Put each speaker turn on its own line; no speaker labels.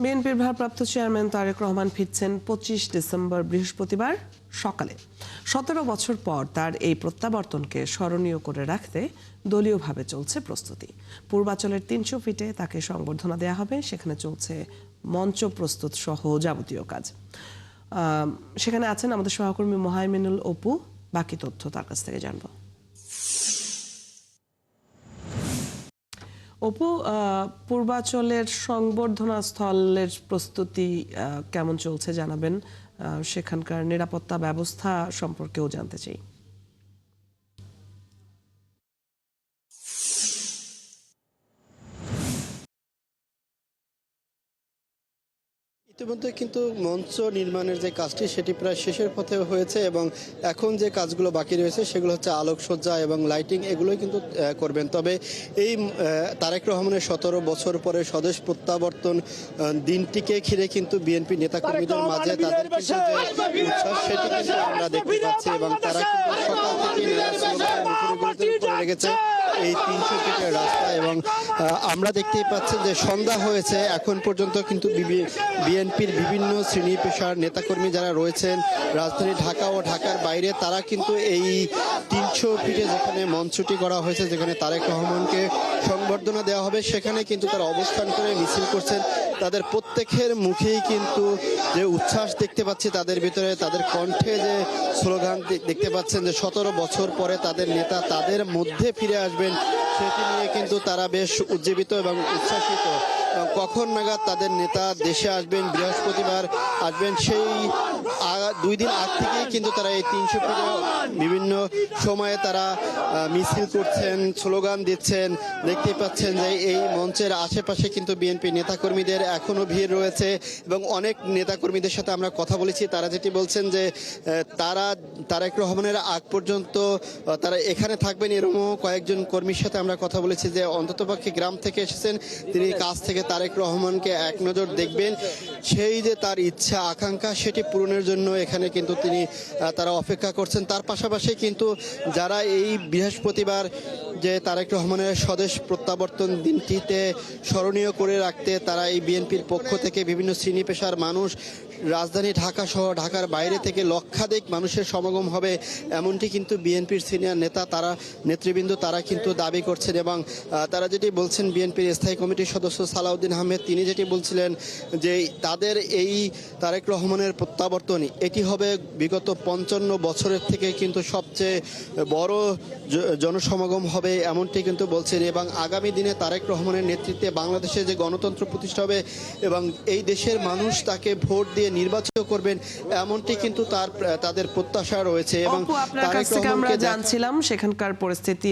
বিএনপির ভারপ্রাপ্ত চেয়ারম্যান তারেক রহমান ফিরছেন 25 ডিসেম্বর বৃহস্পতিবার সকালে। 17 বছর পর তার এই প্রত্যাবর্তনকে স্মরণীয় করে রাখতে দলীয়ভাবে চলছে প্রস্তুতি। পূর্বাচলের 300 ফিটে তাকে সংবর্ধনা দেওয়া হবে, সেখানে চলছে মঞ্চ প্রস্তুত সহ যাবতীয় কাজ। সেখানে আছেন আমাদের সহকর্মী মোহাইমিনুল অপু। বাকি তথ্য তার কাছ থেকে জানবো। অপু, পূর্বাচলের সংবর্ধনা স্থলের প্রস্তুতি কেমন চলছে জানাবেন। সেখানকার নিরাপত্তা ব্যবস্থা সম্পর্কেও জানতে চাই।
ইতিমধ্যে কিন্তু মঞ্চ নির্মাণের যে কাজটি সেটি প্রায় শেষের পথে হয়েছে এবং এখন যে কাজগুলো বাকি রয়েছে সেগুলো হচ্ছে আলোকসজ্জা এবং লাইটিং, এগুলোই কিন্তু করবেন। তবে এই তারেক রহমানের 17 বছর পরে স্বদেশ প্রত্যাবর্তন দিনটিকে ঘিরে কিন্তু বিএনপি নেতাকর্মীদের মাঝে তাদের কিন্তু যে উচ্ছ্বাস সেটি কিন্তু আমরা দেখতে পাচ্ছি এবং তারা কিন্তু সকাল থেকে করে রেখেছে এই 300 ফিটের রাস্তা এবং আমরা দেখতেই পাচ্ছি যে সন্ধ্যা হয়েছে। এখন পর্যন্ত কিন্তু বিএনপির বিভিন্ন শ্রেণী পেশার নেতাকর্মী যারা রয়েছেন রাজধানী ঢাকা ও ঢাকার বাইরে, তারা কিন্তু এই 300 ফিটে যেখানে মঞ্চটি করা হয়েছে, যেখানে তারেক রহমানকে সংবর্ধনা দেওয়া হবে, সেখানে কিন্তু তারা অবস্থান করে মিছিল করছেন। তাদের প্রত্যেকের মুখেই কিন্তু যে উচ্ছ্বাস দেখতে পাচ্ছি তাদের ভিতরে, তাদের কণ্ঠে যে স্লোগান দেখতে পাচ্ছেন যে 17 বছর পরে তাদের নেতা তাদের মধ্যে ফিরে আসবেন, সেটি নিয়ে কিন্তু তারা বেশ উজ্জীবিত এবং উচ্ছ্বাসিত। কখন নাগাদ তাদের নেতা দেশে আসবেন, বৃহস্পতিবার আসবেন, সেই 2 দিন আগ থেকেই কিন্তু তারা এই 300 ফিটে বিভিন্ন সময়ে তারা মিছিল করছেন, স্লোগান দিচ্ছেন। দেখতে পাচ্ছেন যে এই মঞ্চের আশেপাশে কিন্তু বিএনপি নেতাকর্মীদের এখনো ভিড় রয়েছে এবং অনেক নেতাকর্মীদের সাথে আমরা কথা বলেছি। তারা যেটি বলছেন যে তারা তারেক রহমানের আগ পর্যন্ত তারা এখানে থাকবেন। এরকম কয়েকজন কর্মীর সাথে আমরা কথা বলেছি যে অন্ততপক্ষে গ্রাম থেকে এসেছেন, তিনি কাছ থেকে তারেক রহমানকে এক নজর দেখবেন, সেই যে তার ইচ্ছা আকাঙ্ক্ষা সেটি পূরণের জন্য এখানে কিন্তু তারা অপেক্ষা করছেন। তার পাশাপাশি কিন্তু যারা এই বৃহস্পতিবার যে তারেক রহমানের স্বদেশ প্রত্যাবর্তন দিনটিতে স্মরণীয় করে রাখতে তারা এই বিএনপির পক্ষ থেকে বিভিন্ন শ্রেণী পেশার মানুষ, রাজধানী ঢাকা সহ ঢাকার বাইরে থেকে লক্ষাধিক মানুষের সমাগম হবে, এমনটি কিন্তু বিএনপির সিনিয়র নেতা তারা নেতৃবৃন্দ তারা কিন্তু দাবি করছেন। এবং তারা যেটি বলছেন, বিএনপির স্থায়ী কমিটির সদস্য সালাউদ্দিন আহমেদ তিনি যেটি বলছিলেন যে তাদের এই তারেক রহমানের প্রত্যাবর্তন এটি হবে বিগত 55 বছরের থেকে কিন্তু সবচেয়ে বড় জনসমাগম হবে, এমনটি কিন্তু বলছেন। এবং আগামী দিনে তারেক রহমানের নেতৃত্বে বাংলাদেশে যে গণতন্ত্র প্রতিষ্ঠা হবে এবং এই দেশের মানুষ তাকে ভোট দিয়ে নির্বাচিত করবেন, এমনটি কিন্তু তাদের প্রত্যাশা রয়েছে। এবং
আপনার কাছ থেকে আমরা জানছিলাম সেখানকার পরিস্থিতি